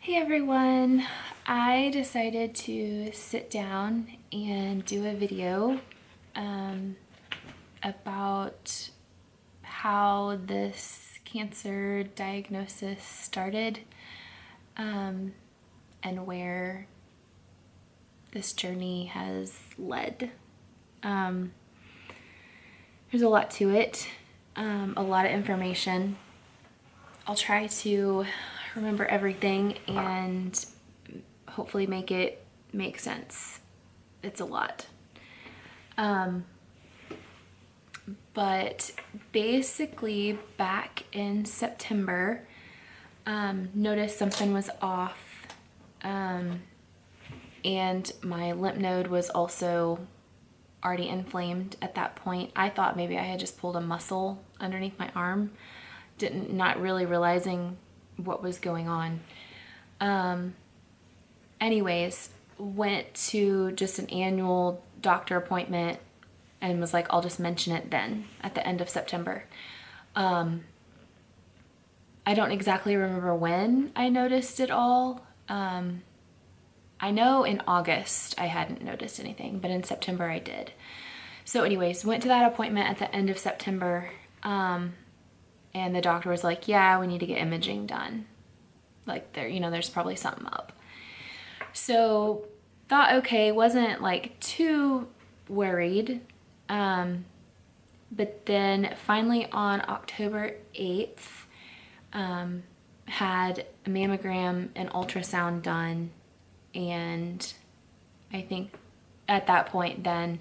Hey everyone, I decided to sit down and do a video about how this cancer diagnosis started and where this journey has led. There's a lot to it, a lot of information. I'll try to remember everything and hopefully make it make sense. It's a lot. But basically back in September, noticed something was off, and my lymph node was also already inflamed at that point. I thought maybe I had just pulled a muscle underneath my arm, not really realizing what was going on. Anyways, went to just an annual doctor appointment and was like, I'll just mention it then at the end of September. I don't exactly remember when I noticed it all. I know in August I hadn't noticed anything, but in September I did. So anyways, went to that appointment at the end of September, and the doctor was like, yeah, we need to get imaging done. Like there's probably something up. So thought, okay, wasn't like too worried. But then finally on October 8th, had a mammogram and ultrasound done. And I think at that point then,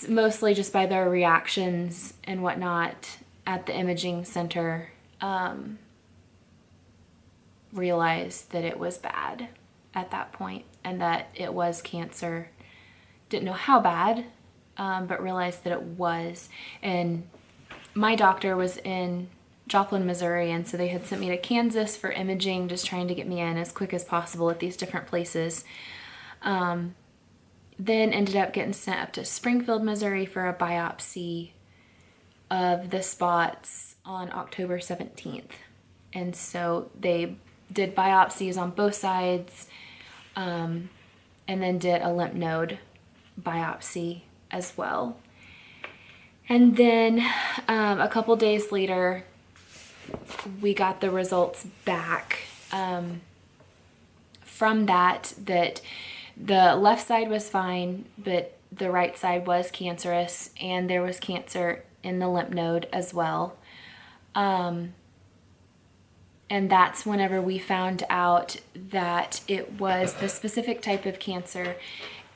mostly just by their reactions and whatnot at the imaging center, realized that it was bad at that point and that it was cancer. Didn't know how bad, but realized that it was. And my doctor was in Joplin, Missouri, and so they had sent me to Kansas for imaging, just trying to get me in as quick as possible at these different places. Then ended up getting sent up to Springfield, Missouri for a biopsy of the spots on October 17th. And so they did biopsies on both sides, and then did a lymph node biopsy as well. And then a couple days later, we got the results back from that the left side was fine, but the right side was cancerous, and there was cancer in the lymph node as well. And that's whenever we found out that it was the specific type of cancer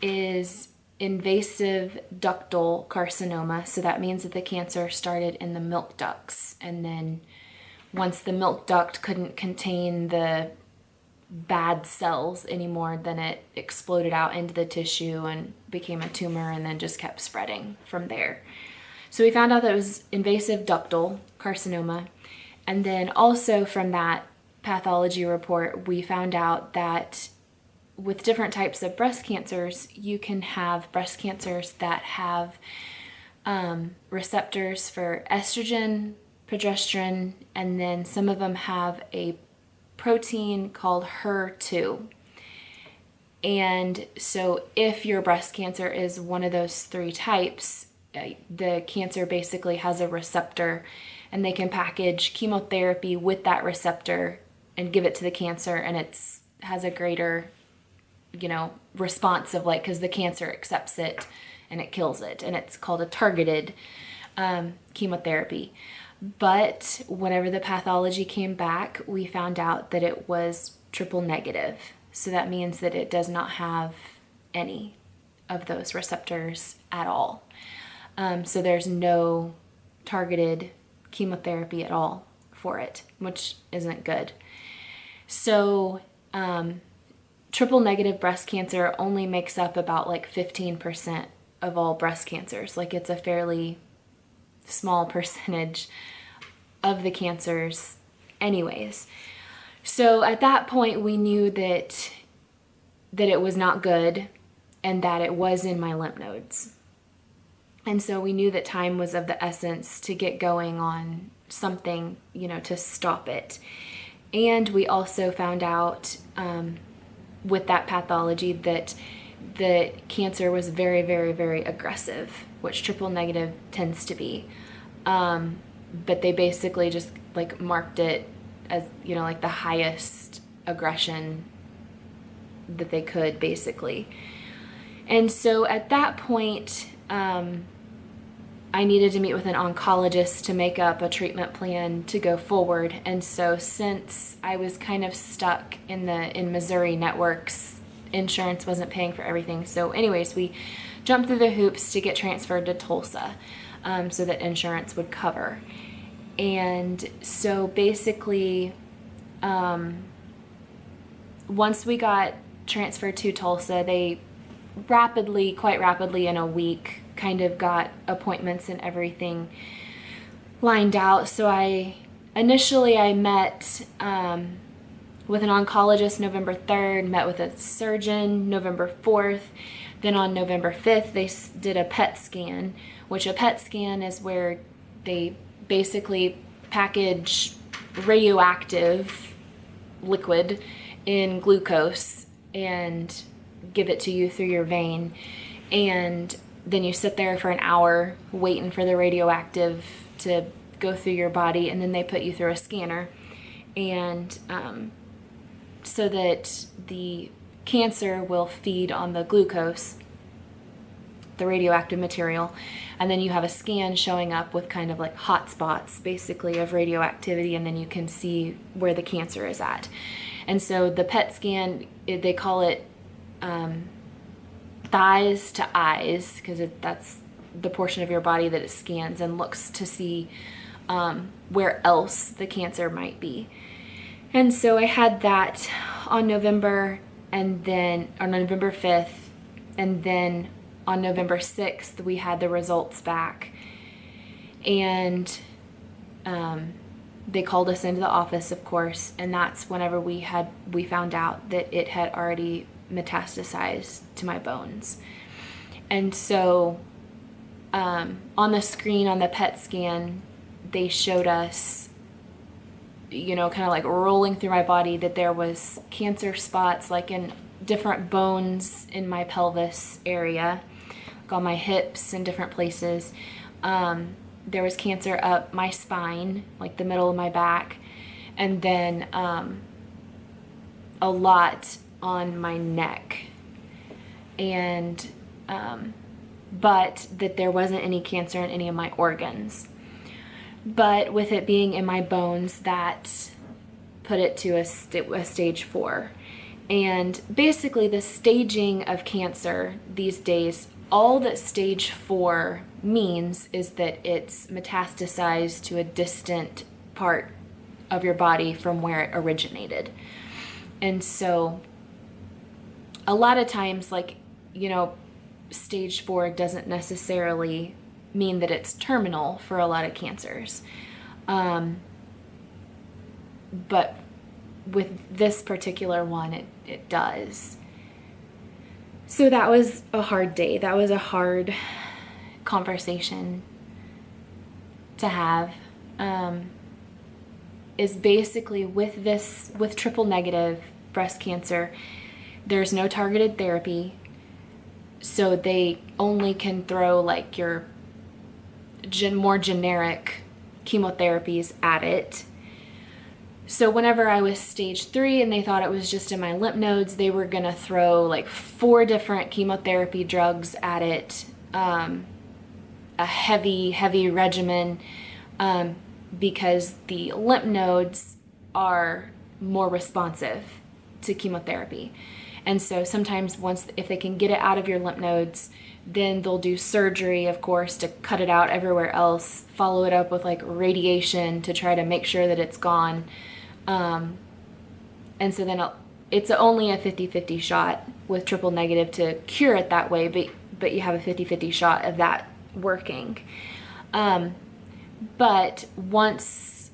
is invasive ductal carcinoma. So that means that the cancer started in the milk ducts, and then once the milk duct couldn't contain the bad cells anymore, then it exploded out into the tissue and became a tumor, and then just kept spreading from there. So we found out that it was invasive ductal carcinoma. And then also from that pathology report, we found out that with different types of breast cancers, you can have breast cancers that have receptors for estrogen, progesterone, and then some of them have a protein called HER2. And so if your breast cancer is one of those three types, the cancer basically has a receptor, and they can package chemotherapy with that receptor and give it to the cancer, and it's has a greater response of because the cancer accepts it and it kills it, and it's called a targeted chemotherapy. But whenever the pathology came back, we found out that it was triple negative. So that means that it does not have any of those receptors at all. So there's no targeted chemotherapy at all for it, which isn't good. So triple negative breast cancer only makes up about 15% of all breast cancers. It's a fairly small percentage of the cancers anyways. So at that point we knew that it was not good, and that it was in my lymph nodes. And so we knew that time was of the essence to get going on something, to stop it. And we also found out with that pathology that the cancer was very, very, very aggressive, which triple negative tends to be. But they basically just like marked it as, you know, like the highest aggression that they could, basically. And so at that point, I needed to meet with an oncologist to make up a treatment plan to go forward. And so since I was kind of stuck in Missouri networks, insurance wasn't paying for everything. So anyways, we jumped through the hoops to get transferred to Tulsa, so that insurance would cover. And so basically, once we got transferred to Tulsa, they quite rapidly in a week, kind of got appointments and everything lined out. So initially I met with an oncologist November 3rd, met with a surgeon November 4th. Then on November 5th, they did a PET scan, which a PET scan is where they basically package radioactive liquid in glucose and give it to you through your vein. And then you sit there for an hour waiting for the radioactive to go through your body, and then they put you through a scanner. And so that the cancer will feed on the glucose, the radioactive material, and then you have a scan showing up with kind of like hot spots basically of radioactivity, and then you can see where the cancer is at. And so the PET scan, they call it thighs to eyes, because that's the portion of your body that it scans and looks to see where else the cancer might be. And so I had that on November 5th, and then on November 6th we had the results back, and they called us into the office, of course, and that's whenever we found out that it had already metastasized to my bones. And so on the screen on the PET scan, they showed us, you know, kind of like rolling through my body, that there was cancer spots like in different bones in my pelvis area, like on my hips and different places. There was cancer up my spine, like the middle of my back, and then a lot on my neck. And but that there wasn't any cancer in any of my organs. But with it being in my bones, that put it to a stage 4. And basically the staging of cancer these days, all that stage 4 means is that it's metastasized to a distant part of your body from where it originated. And so a lot of times, like, you know, stage 4 doesn't necessarily mean that it's terminal for a lot of cancers. But with this particular one, it does. So that was a hard day. That was a hard conversation to have. Is basically with triple negative breast cancer, there's no targeted therapy. So they only can throw like your more generic chemotherapies at it. So whenever I was stage 3 and they thought it was just in my lymph nodes, they were gonna throw like 4 different chemotherapy drugs at it, a heavy regimen, because the lymph nodes are more responsive to chemotherapy. And so sometimes if they can get it out of your lymph nodes, then they'll do surgery, of course, to cut it out everywhere else, follow it up with like radiation to try to make sure that it's gone. And so then it's only a 50-50 shot with triple negative to cure it that way, but you have a 50-50 shot of that working. But once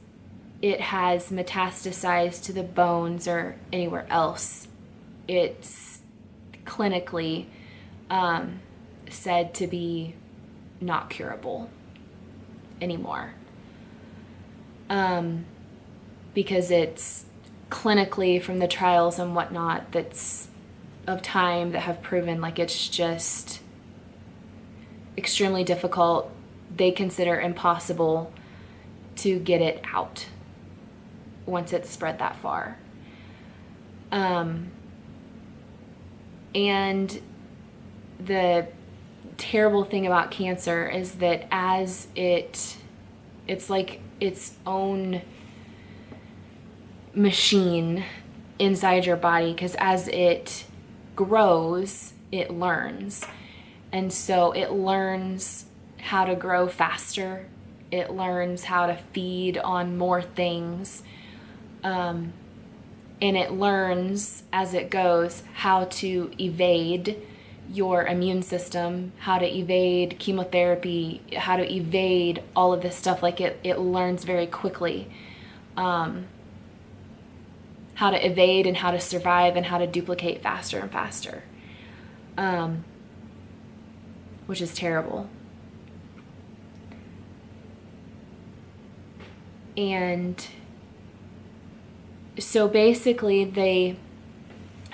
it has metastasized to the bones or anywhere else, it's clinically said to be not curable anymore, because it's clinically from the trials and whatnot that's of time that have proven like it's just extremely difficult. They consider impossible to get it out once it's spread that far. And the terrible thing about cancer is that as it's like its own machine inside your body, because as it grows, it learns. And so it learns how to grow faster. It learns how to feed on more things. And it learns as it goes how to evade your immune system, how to evade chemotherapy, how to evade all of this stuff. Like it learns very quickly how to evade and how to survive and how to duplicate faster and faster, which is terrible. And so basically they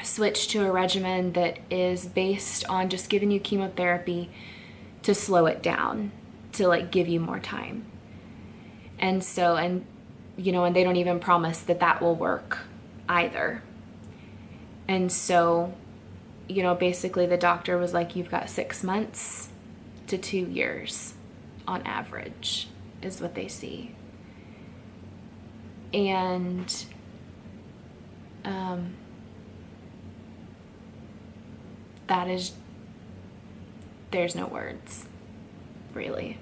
switched to a regimen that is based on just giving you chemotherapy to slow it down, to like give you more time. And so, and they don't even promise that that will work either. And so, basically the doctor was like, you've got 6 months to 2 years on average is what they see. And that is, there's no words, really.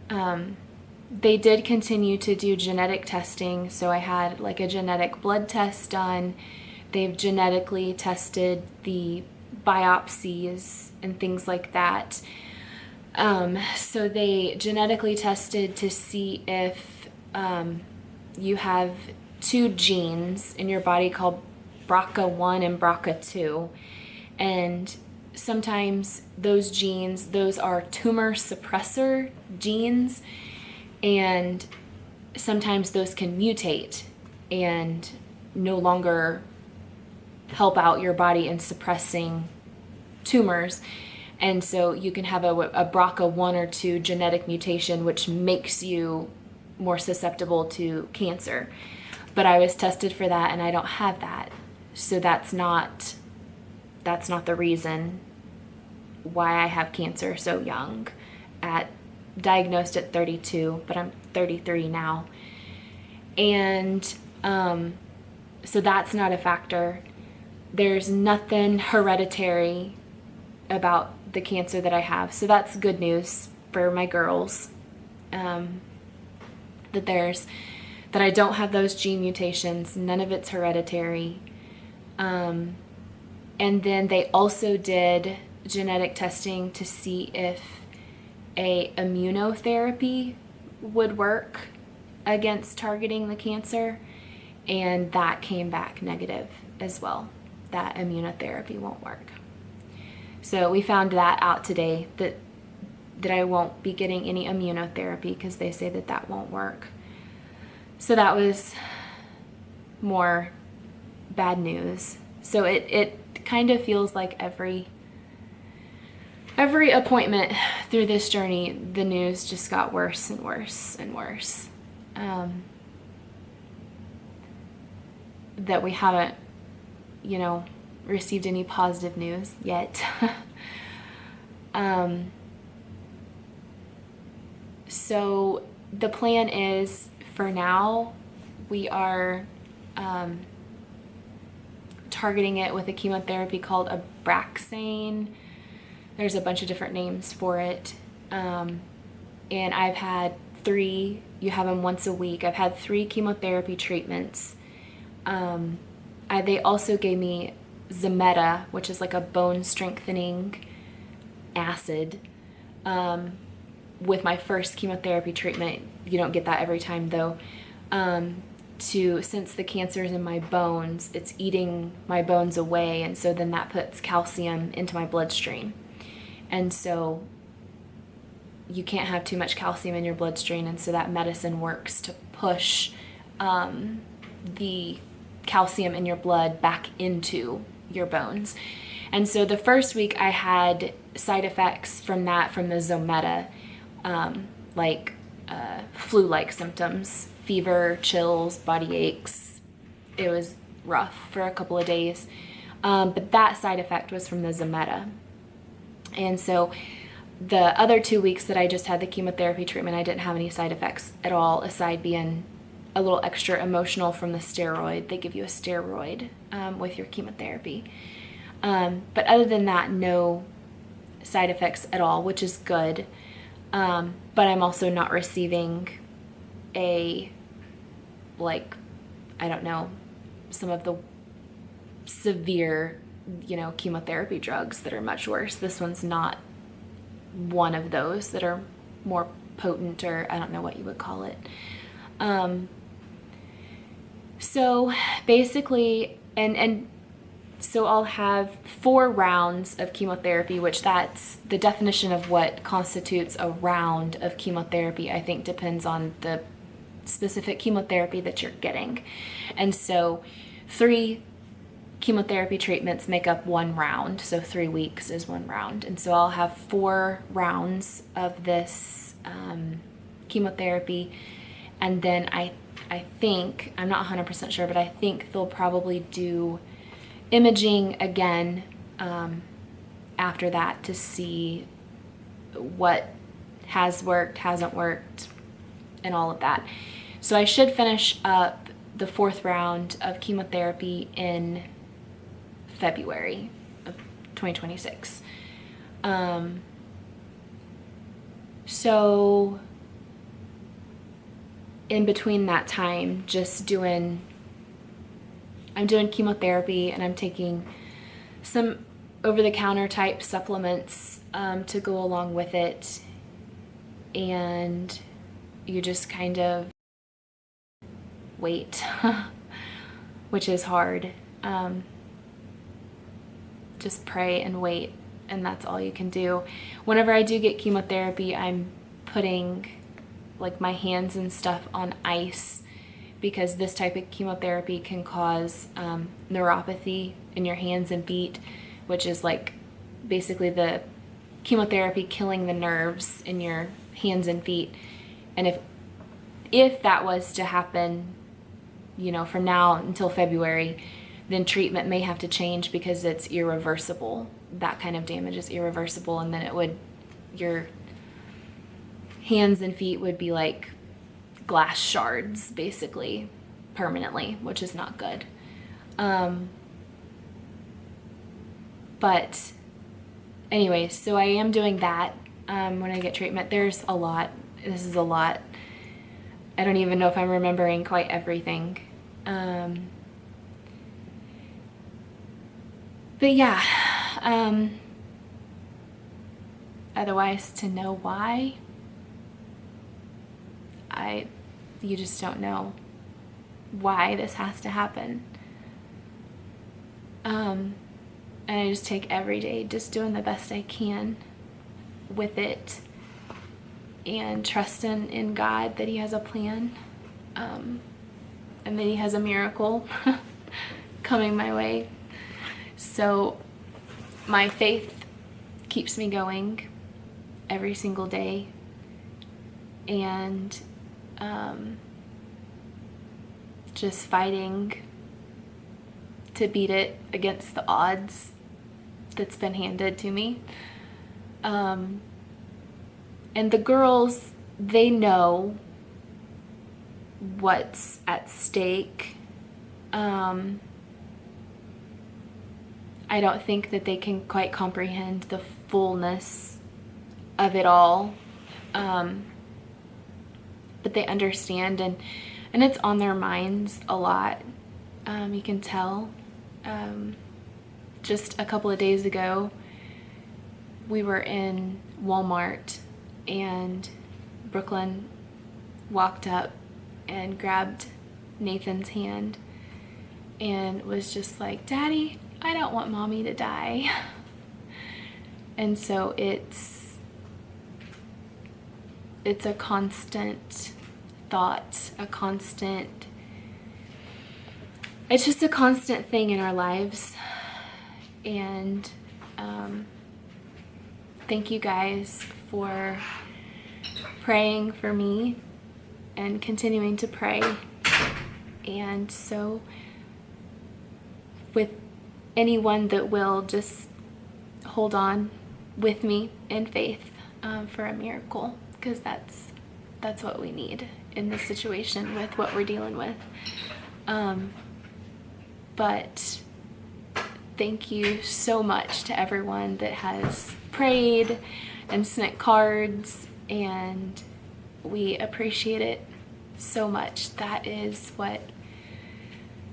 They did continue to do genetic testing, so I had like a genetic blood test done. They've genetically tested the biopsies and things like that. So they genetically tested to see if you have 2 genes in your body called BRCA1 and BRCA2, and sometimes those genes, those are tumor suppressor genes, and sometimes those can mutate and no longer help out your body in suppressing tumors. And so you can have a BRCA1 or 2 genetic mutation, which makes you more susceptible to cancer. But I was tested for that and I don't have that. So that's not the reason why I have cancer so young, diagnosed at 32, but I'm 33 now. And so that's not a factor. There's nothing hereditary about the cancer that I have. So that's good news for my girls, that I don't have those gene mutations. None of it's hereditary. And then they also did genetic testing to see if a immunotherapy would work against targeting the cancer, and that came back negative as well. That immunotherapy won't work. So we found that out today, that I won't be getting any immunotherapy because they say that won't work. So that was more bad news. So it kind of feels like every appointment through this journey, the news just got worse and worse and worse. That we haven't, received any positive news yet. So the plan is, for now, we are targeting it with a chemotherapy called Abraxane. There's a bunch of different names for it. And I've had 3, you have them once a week. I've had 3 chemotherapy treatments. They also gave me Zometa, which is like a bone strengthening acid, with my first chemotherapy treatment. You don't get that every time though. Since the cancer is in my bones, it's eating my bones away, and so then that puts calcium into my bloodstream. And so you can't have too much calcium in your bloodstream, and so that medicine works to push the calcium in your blood back into your bones. And so the first week I had side effects from that, from the Zometa, like flu-like symptoms, fever, chills, body aches. It was rough for a couple of days. But that side effect was from the Zometa. And so the other 2 weeks that I just had the chemotherapy treatment, I didn't have any side effects at all, aside being a little extra emotional from the steroid. They give you a steroid with your chemotherapy. But other than that, no side effects at all, which is good. But I'm also not receiving some of the severe, chemotherapy drugs that are much worse. This one's not one of those that are more potent, or I don't know what you would call it. So basically, so I'll have 4 rounds of chemotherapy, which that's the definition of what constitutes a round of chemotherapy. I think depends on the specific chemotherapy that you're getting. And so 3 chemotherapy treatments make up 1 round. So 3 weeks is 1 round. And so I'll have 4 rounds of this chemotherapy. And then I think, I'm not 100% sure, but I think they'll probably do imaging again after that to see what has worked, hasn't worked, and all of that. So I should finish up the 4th round of chemotherapy in February of 2026. So in between that time, I'm doing chemotherapy, and I'm taking some over-the-counter type supplements to go along with it. And you just kind of wait, which is hard. Just pray and wait, and that's all you can do. Whenever I do get chemotherapy, I'm putting my hands and stuff on ice, because this type of chemotherapy can cause neuropathy in your hands and feet, which is basically the chemotherapy killing the nerves in your hands and feet. And if that was to happen, from now until February, then treatment may have to change, because it's irreversible. That kind of damage is irreversible, and then your hands and feet would be like glass shards, basically, permanently, which is not good. But anyways, so I am doing that when I get treatment. There's a lot. This is a lot. I don't even know if I'm remembering quite everything. But yeah, otherwise, to know why, you just don't know why this has to happen. And I just take every day just doing the best I can with it, and trusting in God that He has a plan, and that He has a miracle coming my way. So my faith keeps me going every single day, and just fighting to beat it against the odds that's been handed to me. And the girls, they know what's at stake. I don't think that they can quite comprehend the fullness of it all. But they understand, and it's on their minds a lot. You can tell. Just a couple of days ago, we were in Walmart, and Brooklyn walked up and grabbed Nathan's hand and was just like, "Daddy, I don't want Mommy to die." And so it's a constant thought, a constant it's just a constant thing in our lives. And thank you guys for praying for me and continuing to pray. And so with anyone that will, just hold on with me in faith for a miracle, because that's what we need in this situation with what we're dealing with. But thank you so much to everyone that has prayed and sent cards, and we appreciate it so much. That is what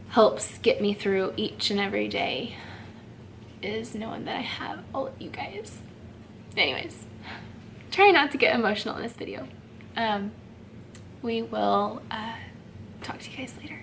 helps get me through each and every day, is knowing that I have all of you guys. Anyways, try not to get emotional in this video. We will talk to you guys later.